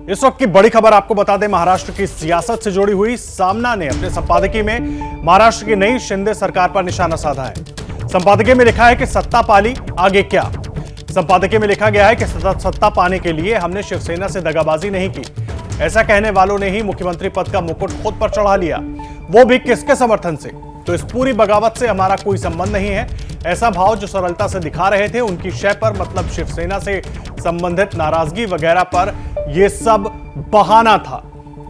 इस वक्त की बड़ी खबर आपको बता दें, महाराष्ट्र की सियासत से जुड़ी हुई। सामना ने अपने संपादकीय में महाराष्ट्र की नई शिंदे सरकार पर निशाना साधा है। संपादकीय में लिखा है कि सत्ता पाली, आगे क्या। संपादकीय में लिखा गया है कि सत्ता पाने के लिए हमने शिवसेना से दगाबाजी नहीं की। ऐसा कहने वालों ने ही मुख्यमंत्री पद का मुकुट खुद पर चढ़ा लिया, वो भी किसके समर्थन से। तो इस पूरी बगावत से हमारा कोई संबंध नहीं है, ऐसा भाव जो सरलता से दिखा रहे थे उनकी शय पर, मतलब शिवसेना से संबंधित नाराजगी वगैरह पर, यह सब बहाना था।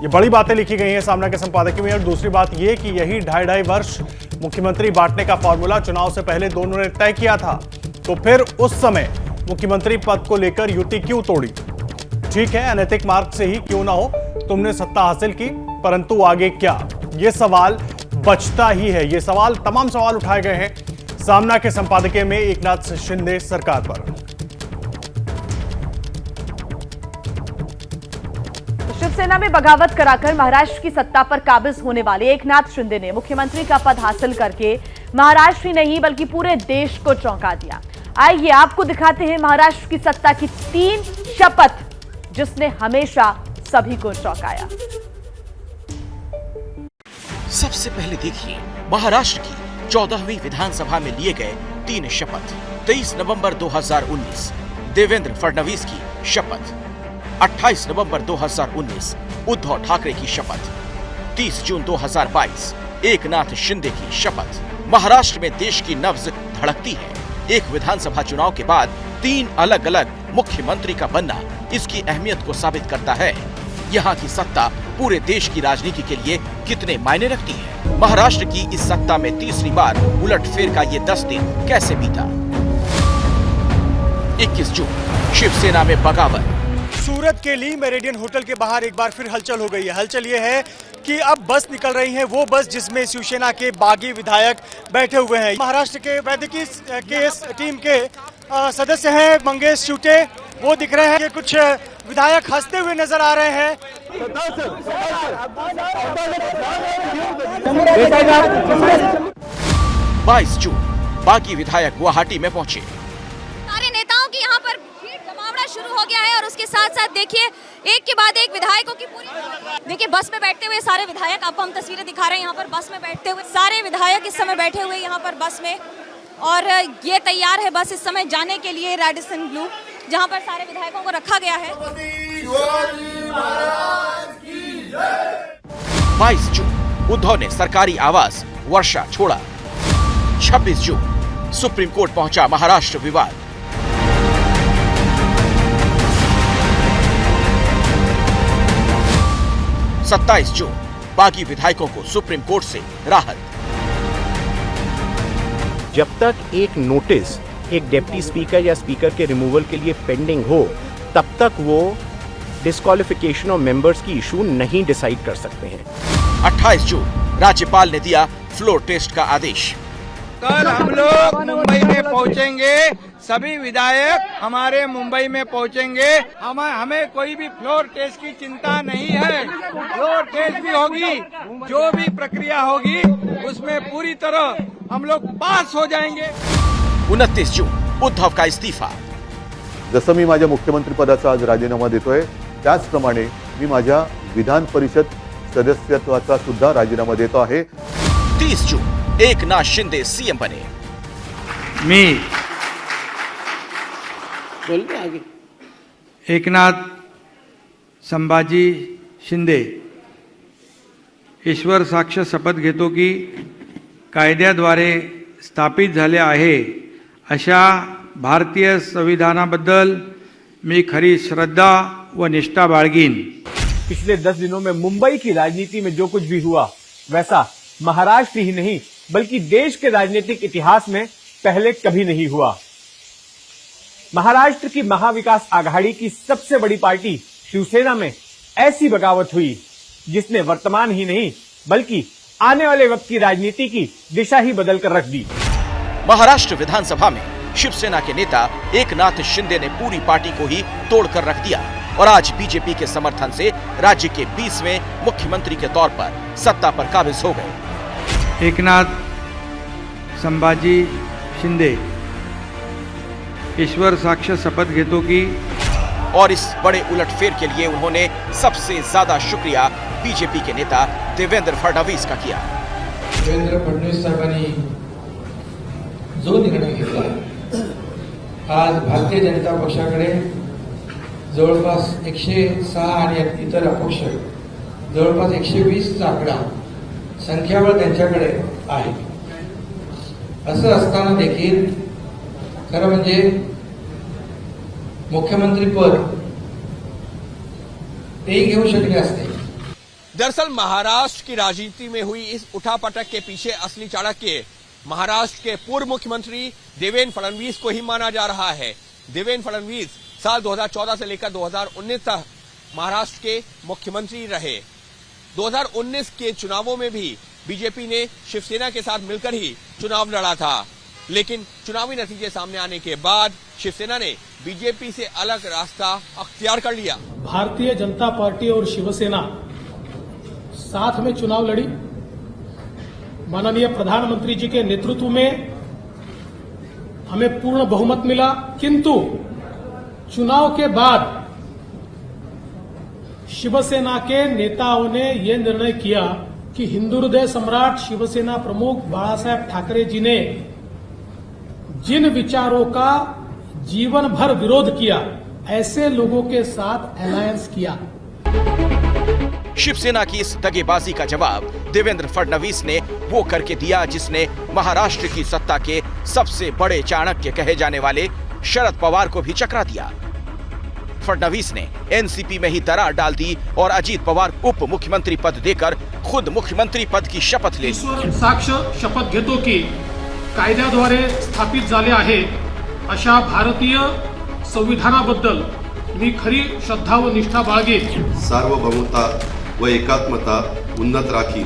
ये बड़ी बातें लिखी गई हैं सामना के संपादकीय में। और दूसरी बात यह कि यही 2.5 वर्ष मुख्यमंत्री बांटने का फॉर्मूला चुनाव से पहले दोनों ने तय किया था। तो फिर उस समय मुख्यमंत्री पद को लेकर युति क्यों तोड़ी? ठीक है, अनैतिक मार्ग से ही क्यों ना हो, तुमने सत्ता हासिल की, परंतु आगे क्या? यह सवाल बचता ही है। ये सवाल, तमाम सवाल उठाए गए हैं सामना के संपादकीय में एकनाथ शिंदे सरकार पर। शिवसेना में बगावत कराकर महाराष्ट्र की सत्ता पर काबिज होने वाले एकनाथ शिंदे ने मुख्यमंत्री का पद हासिल करके महाराष्ट्र ही नहीं बल्कि पूरे देश को चौंका दिया। आइए आपको दिखाते हैं महाराष्ट्र की सत्ता की 3 शपथ जिसने हमेशा सभी को चौंकाया। सबसे पहले देखिए महाराष्ट्र की 14वीं विधानसभा में लिए गए 3 शपथ। 23 नवंबर 2019 देवेंद्र फडणवीस की शपथ। 28 नवंबर 2019 उद्धव ठाकरे की शपथ। 30 जून 2022 एकनाथ शिंदे की शपथ। महाराष्ट्र में देश की नब्ज धड़कती है। एक विधानसभा चुनाव के बाद 3 अलग अलग मुख्यमंत्री का बनना इसकी अहमियत को साबित करता है। यहाँ की सत्ता पूरे देश की राजनीति के लिए कितने मायने रखती है। महाराष्ट्र की इस सत्ता में तीसरी बार उलटफेर का ये 10 दिन कैसे बीता। 21 जून शिवसेना में बगावत। सूरत के ली मेरिडियन होटल के बाहर एक बार फिर हलचल हो गई है। हलचल ये है कि अब बस निकल रही है, वो बस जिसमें शिवसेना के बागी विधायक बैठे हुए हैं। महाराष्ट्र के वैद्यकीय केस टीम के सदस्य हैं मंगेश चूटे, वो दिख रहे हैं। कुछ विधायक हंसते हुए नजर आ रहे हैं। 22 जून बागी विधायक गुवाहाटी में पहुंचे। सारे नेताओं की यहाँ पर भीड़ जमावड़ा शुरू हो गया है और उसके साथ साथ देखिए एक के बाद एक विधायकों की पूरी, देखिए बस में बैठते हुए सारे विधायक, आपको हम तस्वीरें दिखा रहे हैं। यहाँ पर बस में बैठते हुए सारे विधायक इस समय बैठे हुए यहाँ पर बस में, और ये तैयार है बस इस समय जाने के लिए रेडिसन ब्लू, जहाँ पर सारे विधायकों को रखा गया है। 22 जून उद्धव ने सरकारी आवास वर्षा छोड़ा। 26 जून सुप्रीम कोर्ट पहुंचा महाराष्ट्र विवाद। 27 जून बागी विधायकों को सुप्रीम कोर्ट से राहत। जब तक एक नोटिस एक डिप्टी स्पीकर या स्पीकर के रिमूवल के लिए पेंडिंग हो, तब तक वो डिस्क्वालिफिकेशन ऑफ मेंबर्स की इशू नहीं डिसाइड कर सकते हैं। 28 जून राज्यपाल ने दिया फ्लोर टेस्ट का आदेश। कल हम लोग मुंबई में पहुंचेंगे, सभी विधायक हमारे मुंबई में पहुंचेंगे। हमें कोई भी फ्लोर टेस्ट की चिंता नहीं है। फ्लोर टेस्ट भी होगी, जो भी प्रक्रिया होगी उसमें पूरी तरह हम लोग पास हो जाएंगे। 29 जून उद्धव का इस्तीफा। जसं मी माझ्या मुख्यमंत्री पदाचा आज राजीनामा देतोय, त्याचप्रमाणे मी माझ्या विधान परिषद सदस्यत्वाचा सुद्धा राजीनामा देतो आहे। 30 जून एकनाथ शिंदे सीएम बने। मी एकनाथ संभाजी शिंदे ईश्वर साक्ष शपथ घेतो की कायद्याद्वारे स्थापित झाले आहे अशा भारतीय संविधानाबद्दल मी खरी श्रद्धा व निष्ठा बाळगीन। पिछले 10 दिनों में मुंबई की राजनीति में जो कुछ भी हुआ वैसा महाराष्ट्र ही नहीं बल्कि देश के राजनीतिक इतिहास में पहले कभी नहीं हुआ। महाराष्ट्र की महाविकास आघाड़ी की सबसे बड़ी पार्टी शिवसेना में ऐसी बगावत हुई जिसने वर्तमान ही नहीं बल्कि आने वाले वक्त की राजनीति की दिशा ही बदल कर रख दी। महाराष्ट्र विधानसभा में शिवसेना के नेता एकनाथ शिंदे ने पूरी पार्टी को ही तोड़कर रख दिया और आज बीजेपी के समर्थन से राज्य के 20वें मुख्यमंत्री के तौर पर सत्ता पर काबिज हो गए। एकनाथ संभाजी शिंदे ईश्वर साक्ष शपथ घेतो की और इस बड़े उलटफेर के लिए उन्होंने सबसे ज्यादा शुक्रिया बीजेपी के नेता देवेंद्र फडणवीस का किया। देवेंद्र फडणवीस साहेबांनी जो निर्णय घेतला, आज भारतीय जनता पक्षाकडे जवळपास 106 आणि इतर अपक्ष जवळपास 120चा आकडा संख्याबळ त्यांच्याकडे आहे। असं असताना देखील खरं म्हणजे मुख्यमंत्री पद तेही घेऊ शकले असते। दरअसल महाराष्ट्र की राजनीति में हुई इस उठापटक के पीछे असली चाणक्य महाराष्ट्र के पूर्व मुख्यमंत्री देवेंद्र फडणवीस को ही माना जा रहा है। देवेंद्र फडणवीस साल 2014 से लेकर 2019 तक महाराष्ट्र के मुख्यमंत्री रहे। 2019 के चुनावों में भी बीजेपी ने शिवसेना के साथ मिलकर ही चुनाव लड़ा था, लेकिन चुनावी नतीजे सामने आने के बाद शिवसेना ने बीजेपी से अलग रास्ता अख्तियार कर लिया। भारतीय जनता पार्टी और शिवसेना साथ में चुनाव लड़ी। माननीय प्रधानमंत्री जी के नेतृत्व में हमें पूर्ण बहुमत मिला, किंतु चुनाव के बाद शिवसेना के नेताओं ने यह निर्णय किया कि हिंदू हृदय सम्राट शिवसेना प्रमुख बाला साहेब ठाकरे जी ने जिन विचारों का जीवन भर विरोध किया, ऐसे लोगों के साथ अलायंस किया। शिवसेना की इस दगेबाजी का जवाब देवेंद्र फडणवीस ने वो करके दिया जिसने महाराष्ट्र की सत्ता के सबसे बड़े चाणक्य कहे जाने वाले शरद पवार को भी चकरा दिया। फडणवीस ने एनसीपी में ही दरार डाल दी और अजीत पवार उप मुख्यमंत्री पद देकर खुद मुख्यमंत्री पद की शपथ ले ली। ईश्वर साक्ष शपथ घेतो की कायद्याद्वारे स्थापित झाले आहे अशा भारतीय संविधानाबद्दल मी खरी श्रद्धा व निष्ठा बाळगेन। सार्वभौमता व एकात्मता उन्नत राखी।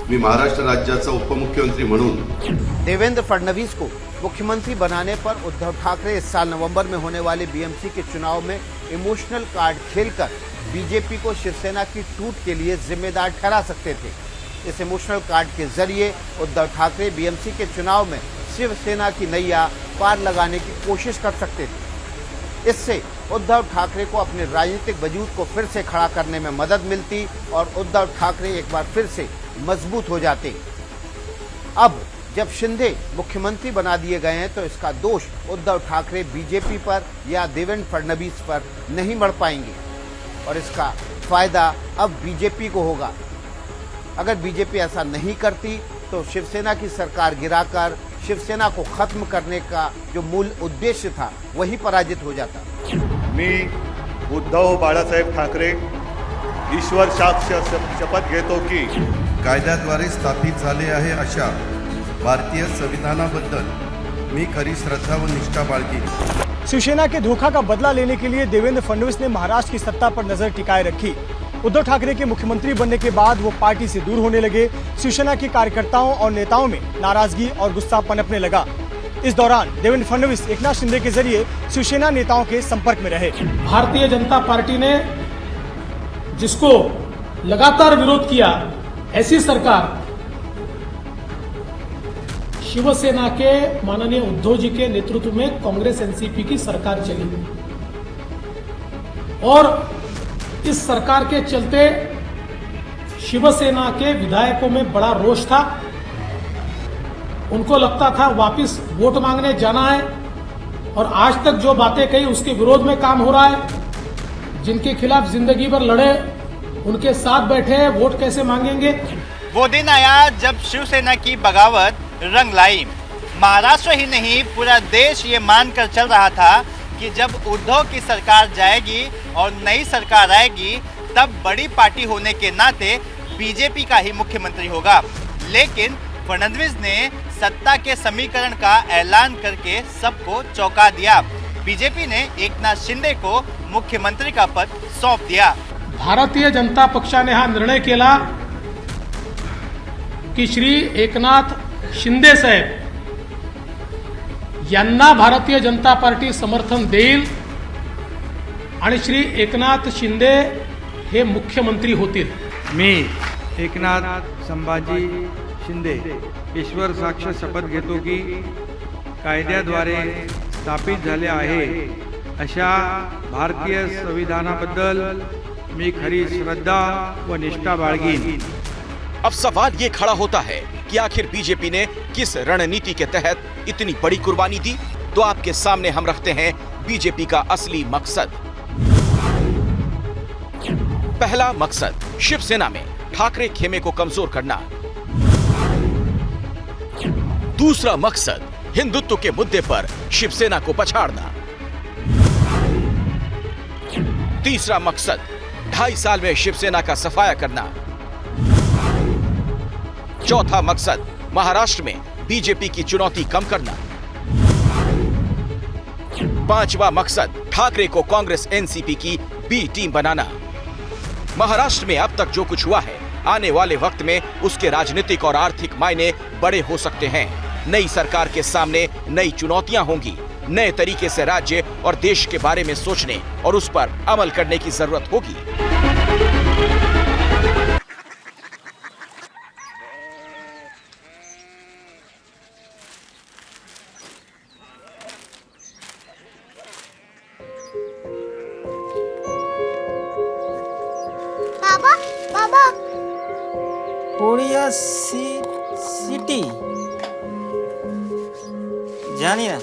मी महाराष्ट्र राज्याचा उपमुख्यमंत्री म्हणून देवेंद्र फडणवीस को मुख्यमंत्री बनाने पर उद्धव ठाकरे इस साल नवंबर में होने वाले बीएमसी के चुनाव में इमोशनल कार्ड खेलकर बीजेपी को शिवसेना की टूट के लिए जिम्मेदार ठहरा सकते थे। इस इमोशनल कार्ड के जरिए उद्धव ठाकरे बीएमसी के चुनाव में शिवसेना की नैया पार लगाने की कोशिश कर सकते थे। इससे उद्धव ठाकरे को अपने राजनीतिक वजूद को फिर से खड़ा करने में मदद मिलती और उद्धव ठाकरे एक बार फिर से मजबूत हो जाते। अब जब शिंदे मुख्यमंत्री बना दिए गए हैं तो इसका दोष उद्धव ठाकरे बीजेपी पर या देवेंद्र फडणवीस पर नहीं मढ़ पाएंगे और इसका फायदा अब बीजेपी को होगा। अगर बीजेपी ऐसा नहीं करती तो शिवसेना की सरकार गिराकर शिवसेना को खत्म करने का जो मूल उद्देश्य था वही पराजित हो जाता। मी उद्धव बाळासाहेब ठाकरे ईश्वर साक्ष शपथ घेतो की कायद्याद्वारे स्थापित झाले आहे अशा भारतीय संविधानाबद्दल मी खरी श्रद्धा व निष्ठा बाळगेन। शिवसेना के धोखा का बदला लेने के लिए देवेंद्र फडणवीस ने महाराष्ट्र की सत्ता पर नजर टिकाए रखी। उद्धव ठाकरे के मुख्यमंत्री बनने के बाद वो पार्टी से दूर होने लगे। शिवसेना के कार्यकर्ताओं और नेताओं में नाराजगी और गुस्सा पनपने लगा। इस दौरान देवेंद्र फडणवीस एकनाथ शिंदे के जरिए शिवसेना नेताओं के संपर्क में रहे। भारतीय जनता पार्टी ने जिसको लगातार विरोध किया, ऐसी सरकार शिवसेना के माननीय उद्धव जी के नेतृत्व में कांग्रेस एनसीपी की सरकार चली और इस सरकार के चलते शिवसेना के विधायकों में बड़ा रोष था। उनको लगता था वापस वोट मांगने जाना है और आज तक जो बातें कही उसके विरोध में काम हो रहा है। जिनके खिलाफ जिंदगी भर लड़े उनके साथ बैठे हैं, वोट कैसे मांगेंगे। वो दिन आया जब शिवसेना की बगावत रंग लाई। महाराष्ट्र ही नहीं पूरा देश ये मानकर चल रहा था कि जब उद्धव की सरकार जाएगी और नई सरकार आएगी तब बड़ी पार्टी होने के नाते बीजेपी का ही मुख्यमंत्री होगा। लेकिन फडणवीस ने सत्ता के समीकरण का ऐलान करके सबको चौंका दिया। बीजेपी ने एकनाथ शिंदे को मुख्यमंत्री का पद सौंप दिया। भारतीय जनता पक्षाने हा निर्णय केला की श्री एकनाथ शिंदे साहेब यांना भारतीय जनता पार्टी समर्थन देईल आणि श्री एकनाथ शिंदे हे मुख्यमंत्री होतील। मी एकनाथ संभाजी शिंदे ईश्वर साक्ष शपथ घेतो की कायद्याद्वारे स्थापित झाले आहे अशा भारतीय संविधानाबद्दल मी खरी श्रद्धा व निष्ठा बाळगीन। अब सवाल ये खड़ा होता है कि आखिर बीजेपी ने किस रणनीति के तहत इतनी बड़ी कुर्बानी दी। तो आपके सामने हम रखते हैं बीजेपी का असली मकसद। पहला मकसद शिवसेना में ठाकरे खेमे को कमजोर करना। दूसरा मकसद हिंदुत्व के मुद्दे पर शिवसेना को पछाड़ना। तीसरा मकसद 2.5 साल में शिवसेना का सफाया करना। चौथा मकसद महाराष्ट्र में बीजेपी की चुनौती कम करना। पांचवा मकसद ठाकरे को कांग्रेस एनसीपी की बी टीम बनाना। महाराष्ट्र में अब तक जो कुछ हुआ है, आने वाले वक्त में उसके राजनीतिक और आर्थिक मायने बड़े हो सकते हैं। नई सरकार के सामने नई चुनौतियां होंगी। नए तरीके से राज्य और देश के बारे में सोचने और उस पर अमल करने की जरूरत होगी। बाबा बाबा कोरिया सिटी जानिए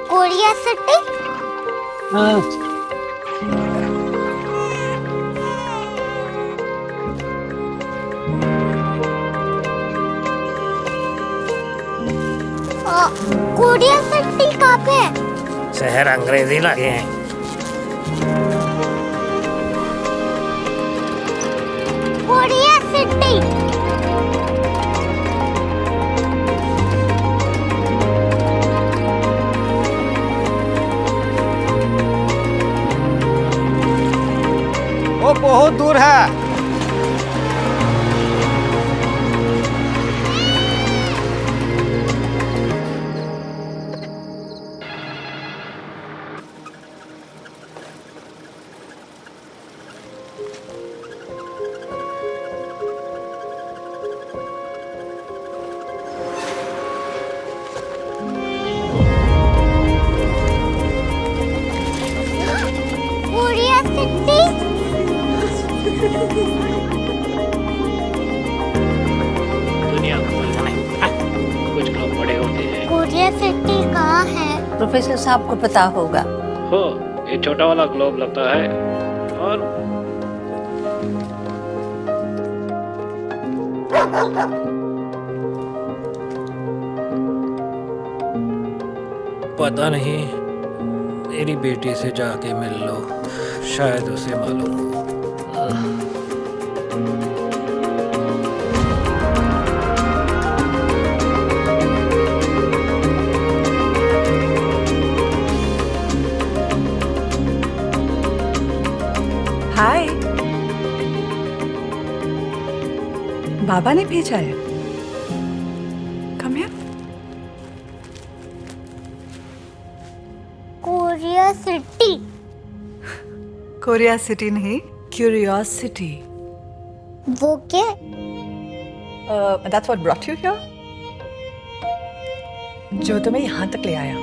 कोरिया सिटी। कोरिया सिटी कहाँ पे है? शहर अंग्रेजी लगे हैं। Korea city. वो बहुत दूर है। Korea city. दुनिया को कुछ लोग बड़े होते हैं। कोरिया सिटी कहाँ है? प्रोफेसर साहब को पता होगा। हो ये छोटा वाला ग्लोब लगता है और पता नहीं, मेरी बेटी से जाके मिल लो, शायद उसे मालूम हो। हाय, बाबा ने भेजा है। Come here. Korea city. Korea city नहीं, क्यूरियोसिटी। वो क्या? That's what brought you here? जो तुम्हें यहाँ तक ले आया।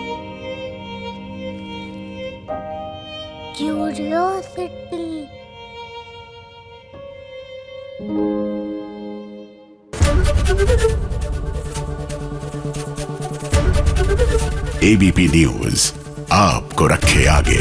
क्यूरियोसिटी। एबीपी न्यूज आपको रखे आगे।